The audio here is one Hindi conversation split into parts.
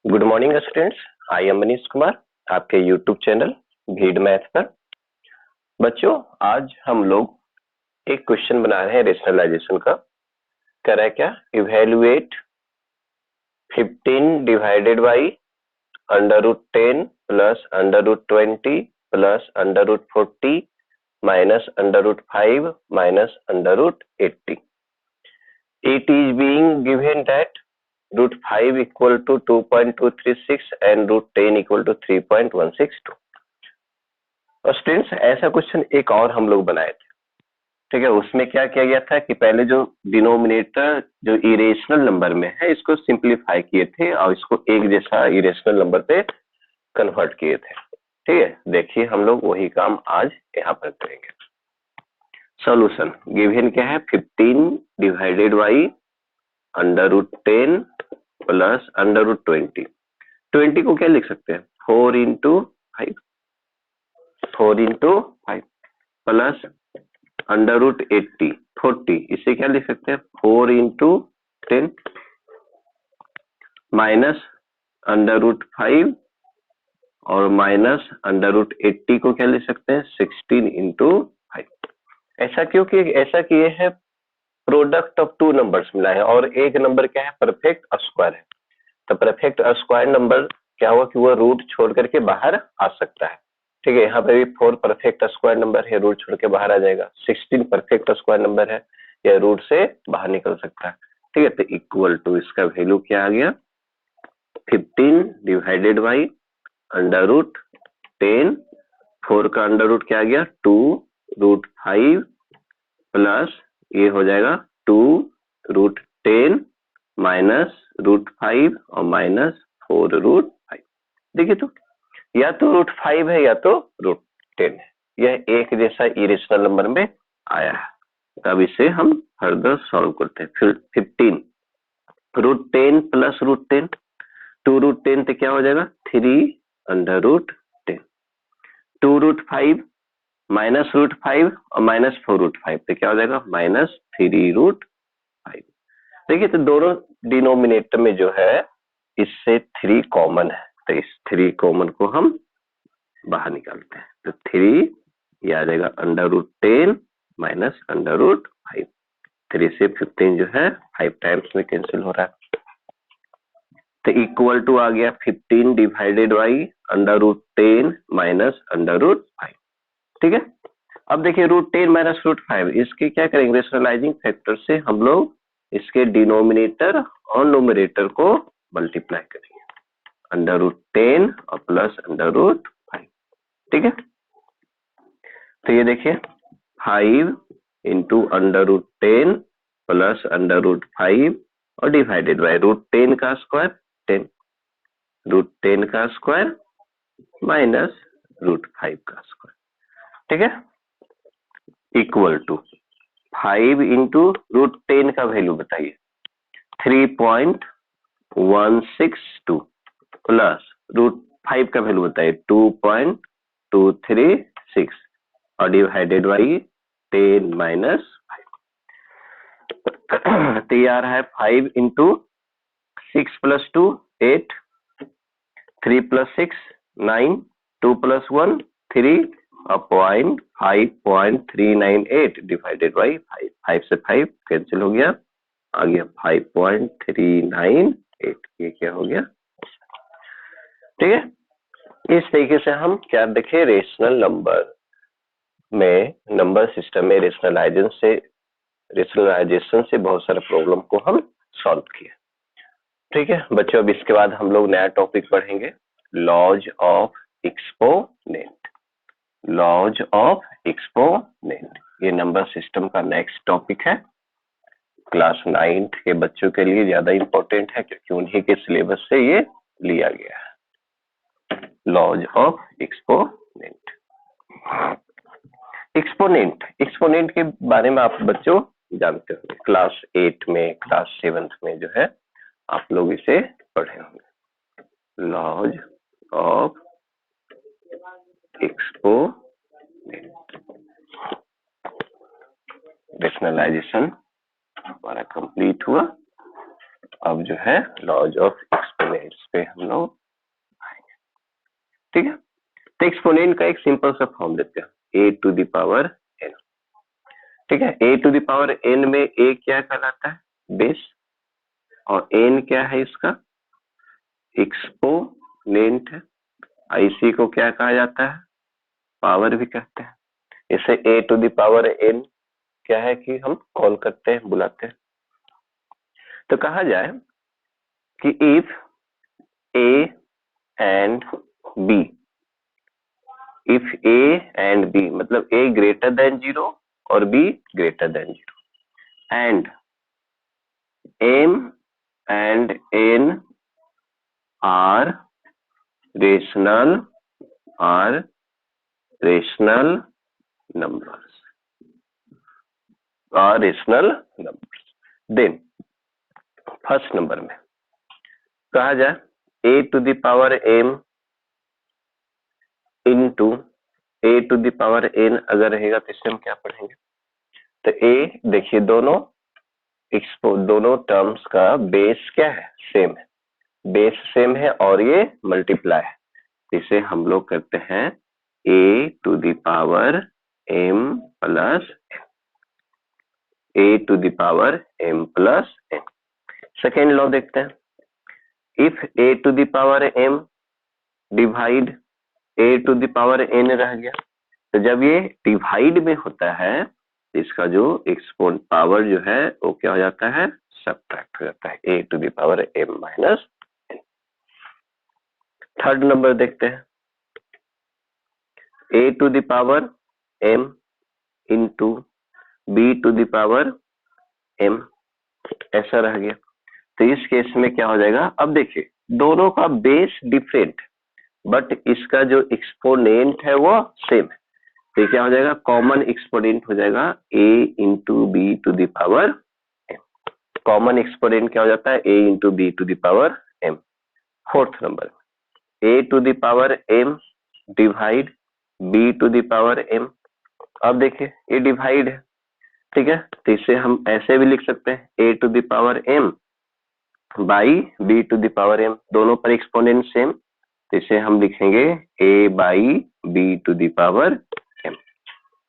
Good morning students, I am Manish Kumar, आपके यूट्यूब चैनल भीड़ मैथ पर। बच्चों, आज हम लोग एक क्वेश्चन बना रहे हैं रेशनलाइजेशन का। कर है क्या? Evaluate 15 divided by √10 plus √20 plus √40 minus √5 minus √80. It is being given that √5 equal to 2.236 and √10 equal to 3.162. और स्टूडेंट्स, ऐसा क्वेश्चन एक और हम लोग बनाए थे। ठीक है, उसमें क्या किया गया था कि पहले जो डिनोमिनेटर जो इरेशनल नंबर में है इसको सिंप्लीफाई किए थे और इसको एक जैसा इरेशनल नंबर पे कन्वर्ट किए थे। ठीक है, देखिए हम लोग वही काम आज यहाँ पर करेंगे। सॉल्यूशन गिवन क्या है? 15 डिवाइडेड बाई √10 प्लस √20। 20 को क्या लिख सकते हैं? 4 इंटू 5 प्लस √80 40, इसे क्या लिख सकते हैं? 4 इंटू 10 माइनस √5 और माइनस √80 को क्या लिख सकते हैं? 16 इंटू 5। ऐसा क्योंकि ऐसा किए है, प्रोडक्ट ऑफ टू नंबर्स मिला है और एक नंबर क्या है? परफेक्ट स्क्वायर है। तो परफेक्ट स्क्वायर नंबर क्या हुआ कि वो रूट छोड़ करके बाहर आ सकता है। ठीक है, यहाँ पे भी 4 परफेक्ट स्क्वायर नंबर है, रूट छोड़ के बाहर आ जाएगा। 16 परफेक्ट स्क्वायर नंबर है, यह रूट से बाहर निकल सकता है। ठीक है, तो इक्वल टू इसका वैल्यू क्या आ गया? 15 डिवाइडेड बाई √10, 4 का अंडर रूट क्या आ गया? 2√5 प्लस ये हो जाएगा 2√10 माइनस √5 और माइनस 4√5। देखिए तो या तो √5 है या तो √10 है, यह एक जैसा इरेशनल नंबर में आया है। अब इसे हम फर्दर सॉल्व करते हैं। फिर 15 √10 प्लस √10, 2√10 तो क्या हो जाएगा? 3√10, 2√5 माइनस √5 और माइनस 4√5 तो क्या हो जाएगा? माइनस 3√5। देखिए तो दोनों डिनोमिनेटर में जो है इससे 3 कॉमन है, तो इस 3 कॉमन को हम बाहर निकालते हैं। तो 3 ये आ जाएगा √10 माइनस √5। 3 से 15 जो है 5 टाइम्स में कैंसिल हो रहा है, तो इक्वल टू आ गया 15 डिवाइडेड बाई √10 माइनस √5। ठीक है, अब देखिए √10 माइनस √5 इसके क्या करेंगे? रेशनलाइजिंग फैक्टर से हम लोग इसके डिनोमिनेटर और न्यूमरेटर को मल्टीप्लाई करेंगे, √10 और प्लस √5। ठीक है, तो ये देखिए 5 इंटू √10 प्लस √5 और डिवाइडेड बाई √10 का स्क्वायर 10, √10 का स्क्वायर माइनस √5 का स्क्वायर। ठीक है, इक्वल टू 5 इंटू √10 का वैल्यू बताइए 3.162 प्लस √5 का वैल्यू बताइए 2.236 और डिवाइडेड बाई 10 माइनस 5। तो ये आ रहा है 5 इंटू 6 प्लस 2 8, 3 प्लस 6 9, 2 प्लस 1 3 और 5.398 डिवाइडेड बाई 5। 5 से 5 कैंसिल हो गया, आ गया 5.398। ये क्या हो गया? ठीक है, इस तरीके से हम क्या देखें? रेशनल नंबर में, नंबर सिस्टम में रेशनलाइजेशन से बहुत सारे प्रॉब्लम को हम सॉल्व किए। ठीक है बच्चों, अब इसके बाद हम लोग नया टॉपिक पढ़ेंगे, laws of exponent. Laws of exponent ये नंबर सिस्टम का नेक्स्ट टॉपिक है। क्लास 9 के बच्चों के लिए ज्यादा इंपॉर्टेंट है क्योंकि उन्हीं के सिलेबस से ये लिया गया है। Laws of exponent. एक्सपोनेंट के बारे में आप बच्चों जानते होंगे, क्लास 8 में, क्लास 7 में जो है आप लोग इसे पढ़े होंगे। Laws of exponent. रेशनलाइजेशन हमारा कंप्लीट हुआ, अब जो है लॉज ऑफ एक्सपोनेंट इस पे हम लोग आएंगे। ठीक है, तो एक्सपोनेंट का एक सिंपल सा फॉर्म देते हैं, A to the power N. ठीक है, A to the power N में ए क्या कहलाता है, बेस, और एन क्या है इसका, एक्सपोनेंट है। इसी को क्या कहा जाता है, पावर भी कहते हैं। इसे ए टू द पावर एन क्या है कि हम कॉल करते हैं, बुलाते हैं। तो कहा जाए कि if A and B, if A and B मतलब ए ग्रेटर देन 0 और B greater than 0, and M and N are rational numbers, are rational numbers, then first number में कहा जाए A to the power M into A to the power N अगर रहेगा तो इससे हम क्या पढ़ेंगे, तो ए देखिए दोनों टर्म्स का बेस क्या है, सेम है, बेस सेम है और ये मल्टीप्लाई है, इसे हम लोग करते हैं A to the power M plus A to the power M plus N. Second law देखते हैं, if A to the power M divide A to the power N रह गया, तो जब ये डिवाइड में होता है तो इसका जो एक्सपोनेंट पावर जो है वो क्या हो जाता है, सब्ट्रैक्ट हो जाता है, A to the power M minus N. Third number देखते हैं, A to the power M into B to the power M, ऐसा रह गया। तो इस केस में क्या हो जाएगा, अब देखिए दोनों का बेस डिफरेंट बट इसका जो एक्सपोनेंट है वो सेम है, तो क्या हो जाएगा, कॉमन एक्सपोनेंट हो जाएगा a into B to the power m। Common exponent क्या हो जाता है, a into B to the power m। Fourth number a to the power m divide b to the power m। अब देखिए ये डिवाइड है, ठीक है, तो इसे हम ऐसे भी लिख सकते हैं a to the power m by b to the power m, दोनों पर एक्सपोनेंट सेम, तो इसे हम लिखेंगे a by B to the power m,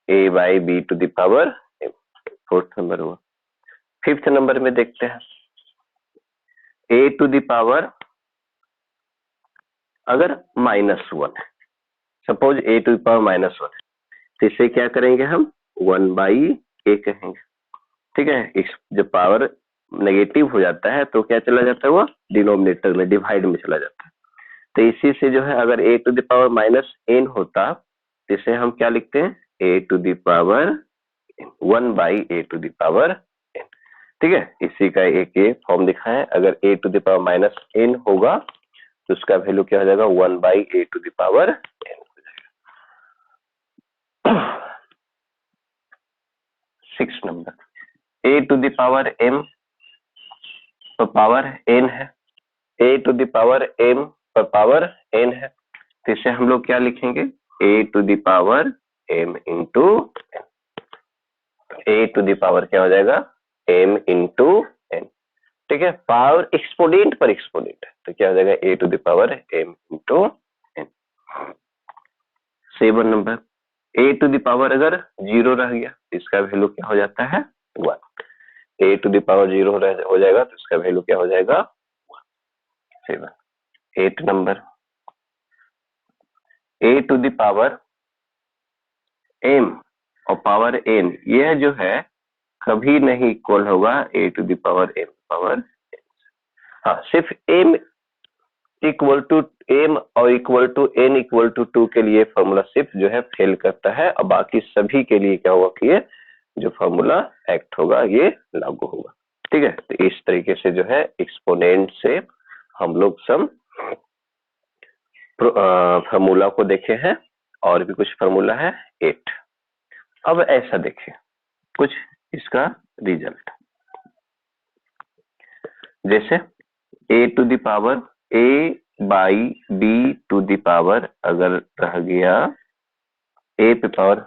a by B to the power m। Fourth number हुआ। फिफ्थ नंबर में देखते हैं, a टू द पावर अगर -1 है, suppose a to the power -1 है, तो इसे क्या करेंगे हम 1 बाई a कहेंगे। ठीक है, जब पावर नेगेटिव हो जाता है तो क्या चला जाता है, वो डिनोमिनेटर में डिवाइड में चला जाता है। तो इसी से जो है अगर a to the power -n होता तो इसे हम क्या लिखते हैं, a to the power 1 by a to the power n। ठीक है, इसी का एक ये फॉर्म दिखा है, अगर a to the power -n होगा तो उसका वैल्यू क्या हो जाएगा, 1 by a to the power n हो जाएगा। 6 number, a to the power m पर पावर n है, a to the power m पर पावर n है, तो इसे हम लोग क्या लिखेंगे, a to the power m into n। a to the power क्या हो जाएगा, m इंटू n। ठीक है, पावर एक्सपोनेंट पर एक्सपोनेंट है, तो क्या हो जाएगा, a to the power m into n। 7 number, a to the power अगर 0 रह गया तो इसका वैल्यू क्या हो जाता है, 1। a टू द पावर 0 हो जाएगा तो इसका वैल्यू क्या हो जाएगा, 7। 8 number, a to the power m और पावर n, यह जो है कभी नहीं इक्वल होगा a to the power m power n। हाँ, सिर्फ m इक्वल टू m और equal to n equal to 2 के लिए फॉर्मूला सिर्फ जो है फेल करता है, और बाकी सभी के लिए क्या होगा कि ये जो फॉर्मूला एक्ट होगा ये लागू होगा। ठीक है, तो इस तरीके से जो है एक्सपोनेंट से हम लोग सब फॉर्मूला को देखे हैं, और भी कुछ फॉर्मूला है 8। अब ऐसा देखिए कुछ इसका रिजल्ट, जैसे a to the power a by b to the power अगर रह गया a पे पावर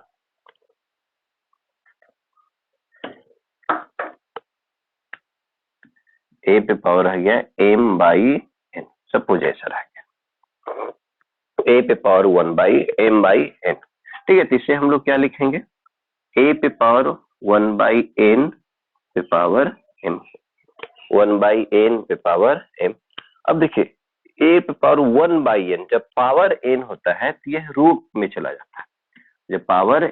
रह गया m बाई n, सपोज ऐसा रह गया a पे power 1 by m by n। ठीक है, तो इसे हम लोग क्या लिखेंगे, a पे पावर 1 बाई n पे पावर m, 1 बाई n पे पावर m। अब देखिए a पे पावर 1 बाई n, जब पावर n होता है तो यह रूट में चला जाता है। जब पावर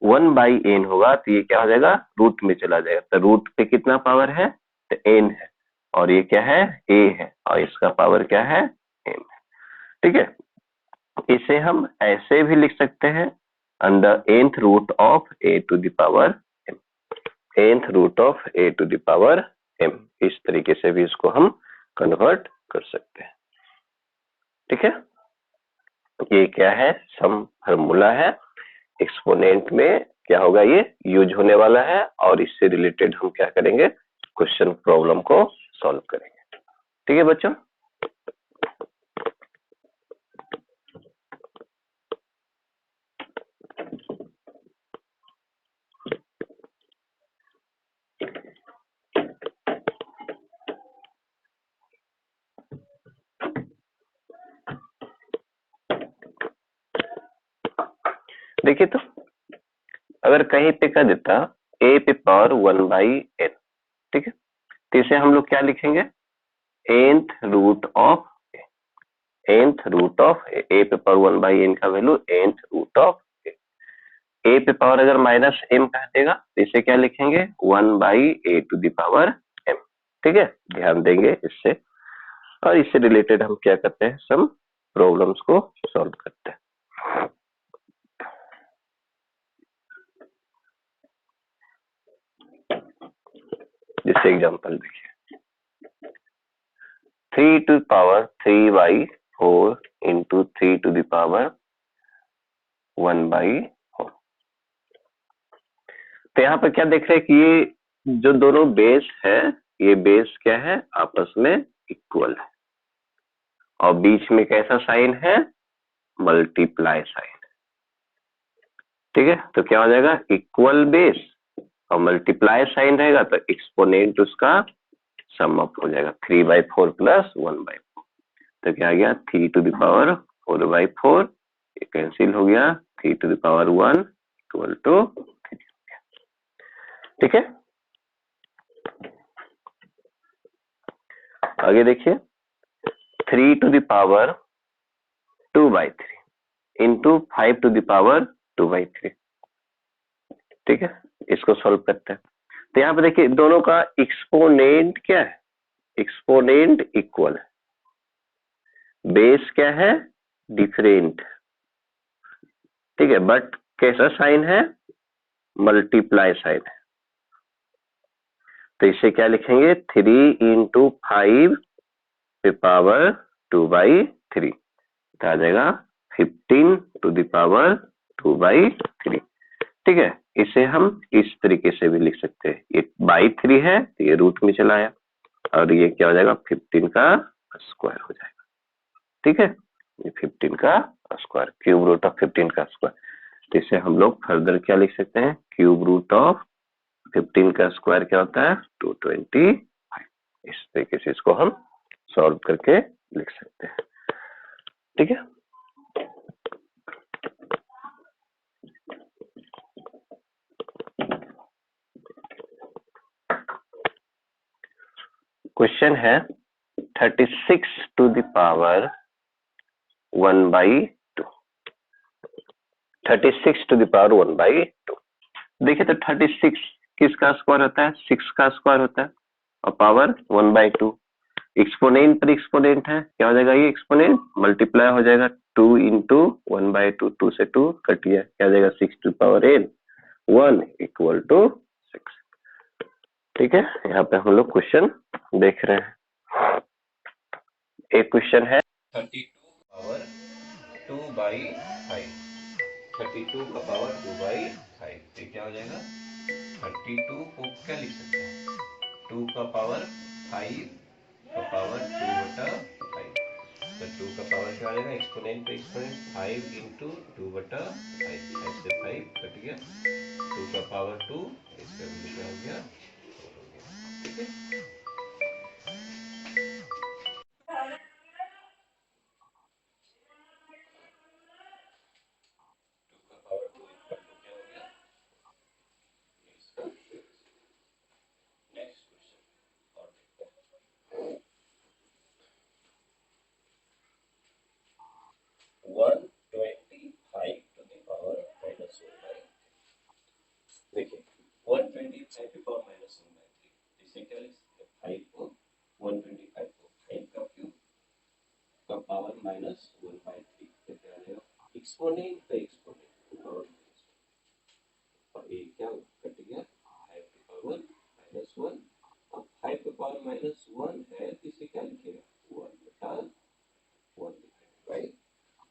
1 बाई n होगा तो ये क्या हो जाएगा, रूट में चला जाएगा। तो रूट पे कितना पावर है, तो n है, और ये क्या है, a है, और इसका पावर क्या है, m है। ठीक है, इसे हम ऐसे भी लिख सकते हैं, under nth root of a to the power m, nth root of a to the power m, इस तरीके से भी इसको हम कन्वर्ट कर सकते हैं। ठीक है, ये क्या है, सम फार्मूला है, एक्सपोनेंट में क्या होगा, ये यूज होने वाला है, और इससे रिलेटेड हम क्या करेंगे, क्वेश्चन प्रॉब्लम को सॉल्व करेंगे। ठीक है बच्चों, देखिए तो अगर कहीं पे कर देता a पे पावर 1 बाई n, ठीक है, तो इसे हम लोग क्या लिखेंगे, nth root of nth root of a पे पावर 1 बाई n का value nth root of a पे पावर अगर माइनस m कह देगा तो इसे क्या लिखेंगे, 1 by a to the power m। ठीक है, ध्यान देंगे इससे, और इससे रिलेटेड हम क्या करते हैं, सम प्रॉब्लम्स को सॉल्व करते हैं। जैसे एग्जांपल देखिए, 3 to power 3 by 4 into 3 to the power 1 by 4। तो यहाँ पर क्या देख रहे हैं कि ये जो दोनों बेस है, ये बेस क्या है, आपस में इक्वल है, और बीच में कैसा साइन है, मल्टीप्लाई साइन। ठीक है, तो क्या हो जाएगा, इक्वल बेस और मल्टीप्लाई साइन रहेगा तो एक्सपोनेंट उसका सम अप हो जाएगा, 3 बाई 4 प्लस 1 बाई 4। तो क्या आ गया, 3 टू द पावर 4 बाई 4, ये कैंसिल हो गया, 3 to the power 1 equal to 3। ठीक है, आगे देखिए, 3 to the power 2 by 3 into 5 to the power 2 by 3। ठीक है, इसको सॉल्व करते हैं। तो यहाँ पे देखिए दोनों का एक्सपोनेंट क्या है, एक्सपोनेंट इक्वल है, बेस क्या है, डिफरेंट। ठीक है, बट कैसा साइन है, मल्टीप्लाई साइन है। तो इसे क्या लिखेंगे, 3 इंटू 5 पे पावर 2 बाई 3, तो आ जाएगा 15 टू द पावर 2 बाई 3। ठीक है, इसे हम इस तरीके से भी लिख सकते हैं, ये बाई 3 है तो ये रूट में चला आया, और ये क्या हो जाएगा, 15 का स्क्वायर हो जाएगा। ठीक है, ये 15 का स्क्वायर, क्यूब रूट ऑफ 15 का स्क्वायर। तो इसे हम लोग फर्दर क्या लिख सकते हैं, क्यूब रूट ऑफ 15 का स्क्वायर क्या होता है, 225। इस तरीके से इसको हम सॉल्व करके लिख सकते हैं। ठीक है, क्वेश्चन है 36 to the power 1 by 2, 36 to the power 1 by 2। देखिए तो 36 किसका स्क्वायर होता है, 6 का स्क्वायर होता है, और पावर 1 बाई 2, एक्सपोनेंट पर एक्सपोनेंट है, क्या हो जाएगा, ये एक्सपोनेंट मल्टीप्लाई हो जाएगा, 2 इंटू 1 बाई 2, 2 से 2 कट गया, क्या हो जाएगा, 6 to power n 1 equal to 6। ठीक है, यहाँ पे हम लोग क्वेश्चन देख रहे हैं। एक क्वेश्चन है 32 पावर 2 बाई 5, 32 का पावर 2 बाई 5, तो क्या हो जाएगा, 32 को क्या लिख सकते हैं, 2 का पावर 5 का पावर 2 बटा 5, तो 2 का पावर क्या आ जाएगा, एक्सपोनेंट पे एक्सपोनेंट, 5 इंटू 2 बटा 5, 5 से 5 कट गया, 2 का पावर 2, इसका वैल्यू क्या हो गया, 4 हो गया। ठीक है, माइनस 1/3 तो क्या आ जाएगा एक्सपोनेंट का एक्सपोनेंट और ये क्या कट गया 5 की पावर -1 अब 5 की पावर -1 है तो इसे क्या लिखेगा 1/1 डिवाइडेड बाय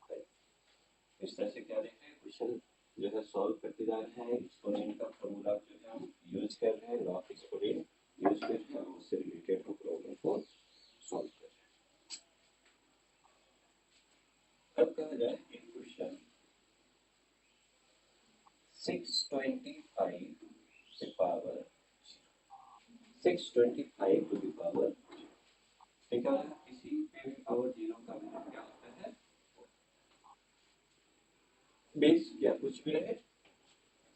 5 इस तरह से क्या देख रहे हैं क्वेश्चन जो है सॉल्व करते जा रहे हैं एक्सपोनेंट का फॉर्मूला जो है हम यूज कर रहे हैं लॉग एक्सपोनेंट यूज करके हम उससे रिलेटेड हम प्रॉब्लम को सॉल्व कर रहे हैं। अब कहा जाए एक क्वेश्चन 625 से पावर 625 टू द पावर क्या है किसी पे भी पावर 0 का वैल्यू क्या होता है बेस या कुछ भी रहे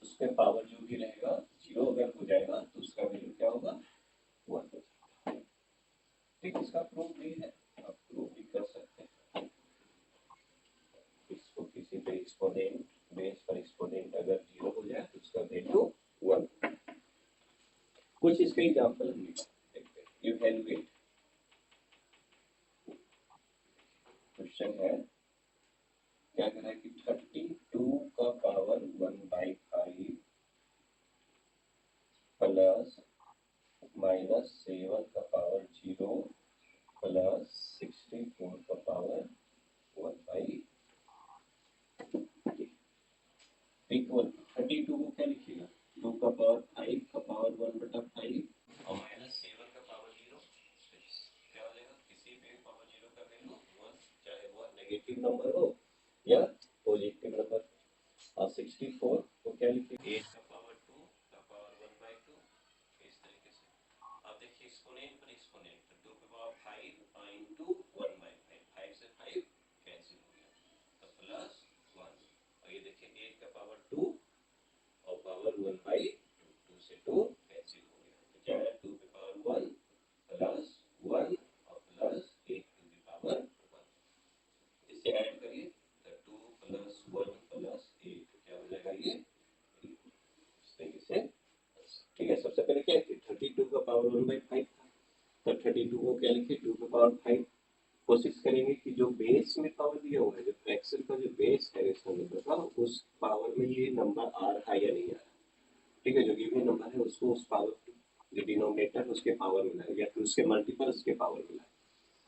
उसके पावर जो भी रहेगा 0 अगर हो जाएगा तो उसका वैल्यू क्या होगा 1 हो जाएगा। ठीक इसका प्रूफ नहीं है आप प्रूफ भी कर सकते हैं इसको किसी पे एक्सपोनेंट बेस पर एक्सपोनेंट अगर 0 हो जाए तो उसका वैल्यू 1 कुछ इसके एग्जांपल हम देखते हैं इवैल्यूएट क्वेश्चन है क्या कह रहा है कि 32 का पावर 1/5 प्लस -7 का पावर 0 प्लस 64 का पावर 1/2 इक्वल 32 को क्या लिखिएगा 2 का पावर 5 का पावर 1/5 और -7 का पावर 0 क्या हो जाएगा किसी भी पावर 0 का वैल्यू 1 चाहे वो नेगेटिव नंबर हो या पॉजिटिव नंबर और 64 को क्या लिखिए 8 का पावर 2 का पावर 1/2 इस तरीके से अब देखिए एक्सपोनेंट पर एक्सपोनेंट 2 की पावर 5 into 1/5 5 से 5 कैंसिल हो गया तो प्लस 1 और ये देखिए 8 का पावर 2 और पावर 1/2 2 से 2 कैंसिल हो गया तो क्या है 2 की पावर 1 प्लस 1 और प्लस 8 टू द पावर 1 इसे ऐड करिए तो 2 प्लस 1 प्लस 8 क्या हो जाएगा ये इस तरीके से ठीक है सबसे पहले क्या है 32 का पावर 1/5 था तो 32 को क्या लिखे 2 का पावर 5 कोशिश करेंगे कि जो बेस में पावर दिया हुआ है जो फ्रैक्शन का जो बेस है इसका नंबर का उस पावर में ये नंबर आ रहा है या नहीं आ रहा ठीक है जो गिवन नंबर है उसको उस पावर जो डिनोमिनेटर उसके पावर मिला या फिर उसके मल्टीपल उसके पावर मिला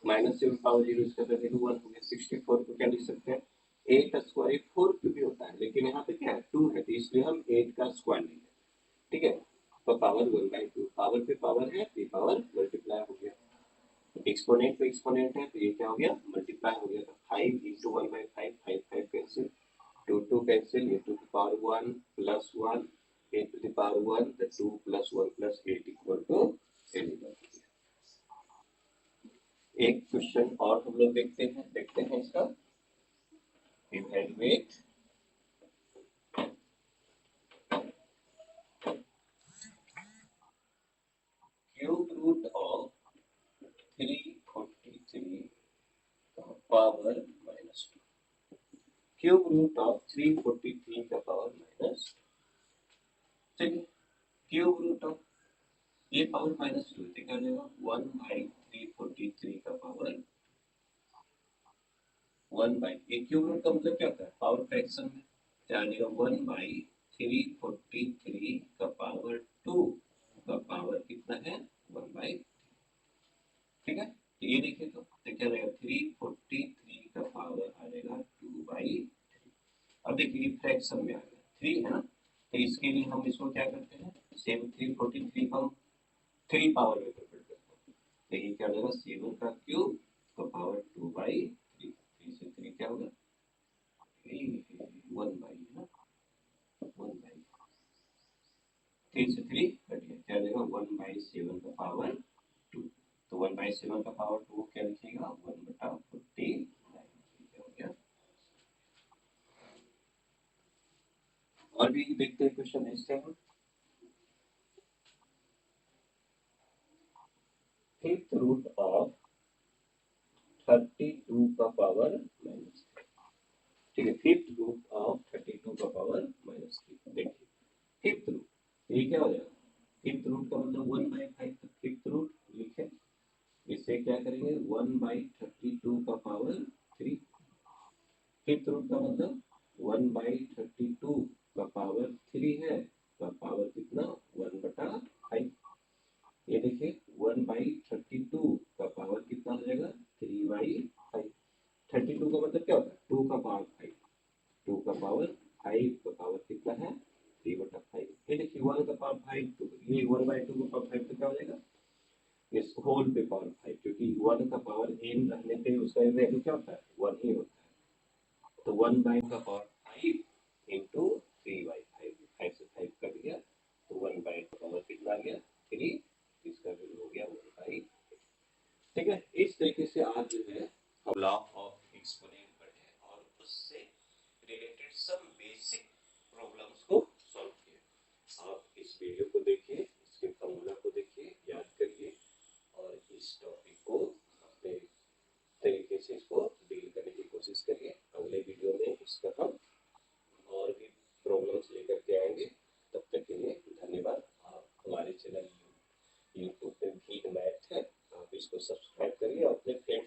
-7 पावर 0 इसका वैल्यू 1 हो गया 64 को क्या लिख सकते हैं 8 का स्क्वायर 4 क्यूब भी होता है लेकिन यहाँ पे क्या है 2 है तो इसलिए हम 8 का स्क्वायर लेंगे ठीक है तो पावर 1/2 पावर पे पावर है तो पावर मल्टीप्लाई हो गया एक्सपोनेंट पे एक्सपोनेंट है तो ये क्या हो गया मल्टीप्लाई हो गया तो 5 into 1/5 5 5 कैंसिल 2 2 कैंसिल ये 2 की power 1 plus 1 8 to the power 1 the 2 plus 1 plus 8 equal to 11 एक क्वेश्चन और हम लोग देखते हैं इसका evaluate cube root of 343 power -2 cube root of 343 का पावर माइनस ठीक है क्यूब रूट ऑफ ये पावर -2 तो क्या जाएगा 1/343 का पावर 1/, ये क्यूब रूट का मतलब क्या होता है पावर फ्रैक्शन में क्या आ जाएगा 1/343 का पावर 2 का पावर कितना है 1/, ठीक है तो ये देखिए तो क्या रहेगा 343 का पावर आ जाएगा 2/3 अब देखिए फ्रैक्शन में आ गया 3 है ना तो इसके लिए हम इसको क्या करते हैं सेम 343 को हम 3 पावर में कन्वर्ट करते हैं तो ये क्या हो जाएगा 7 का क्यूब का पावर 2/3 3 से 3 क्या होगा 1/, है ना 1/, 3 से 3 कट गया क्या जाएगा 1/7 का पावर 2 तो 1/7 का पावर 2 क्या लिखिएगा 1/49 हो गया और भी देखते हैं क्वेश्चन ऐसे हैं फिफ्थ रूट ऑफ 32 का पावर -3 ठीक है फिफ्थ रूट ऑफ 32 का पावर -3 देखिए फिफ्थ रूट ये क्या हो जाएगा फिफ्थ रूट का मतलब 1/5 का फिफ्थ रूट लिखे इसे क्या करेंगे 1/32 का पावर 3। फिफ्थ रूट का मतलब 1/32 का पावर 3 है, का पावर कितना 1/5। ये देखिए 1/32 का पावर कितना हो जाएगा 3/5। 32 का मतलब क्या होता है 2 का पावर 5, 2 का पावर 5 का पावर कितना है 3/5। ये देखिए 1 का पावर 5, तो ये 1/2 का पावर 5 तो क्या हो जाएगा इस होल पे पावर 5, क्योंकि 1 का पावर n रहने पे उसका वैल्यू क्या होता है 1 ही होता है। तो 1/2 का पावर 5 इंटू 3/5, 5 से 5 कट गया तो 1/2 का पावर कितना आ गया 3, इसका वैल्यू हो गया 1/8। ठीक है, इस तरीके से आज जो है हम लॉ ऑफ एक्सपोनेंट पढ़े और उससे रिलेटेड सम बेसिक प्रॉब्लम्स को सॉल्व किए। आप इस वीडियो को देखिए, इसके फॉर्मूला को देखिए, याद करिए और इस टॉपिक को अपने तरीके से इसको डील करने की कोशिश करिए। अगले वीडियो में इसका हम और भी प्रॉब्लम्स लेकर के आएंगे। तब तक के लिए धन्यवाद। आप हमारे चैनल यूट्यूब पे भी मैथ है, आप इसको सब्सक्राइब करिए और अपने फ्रेंड्स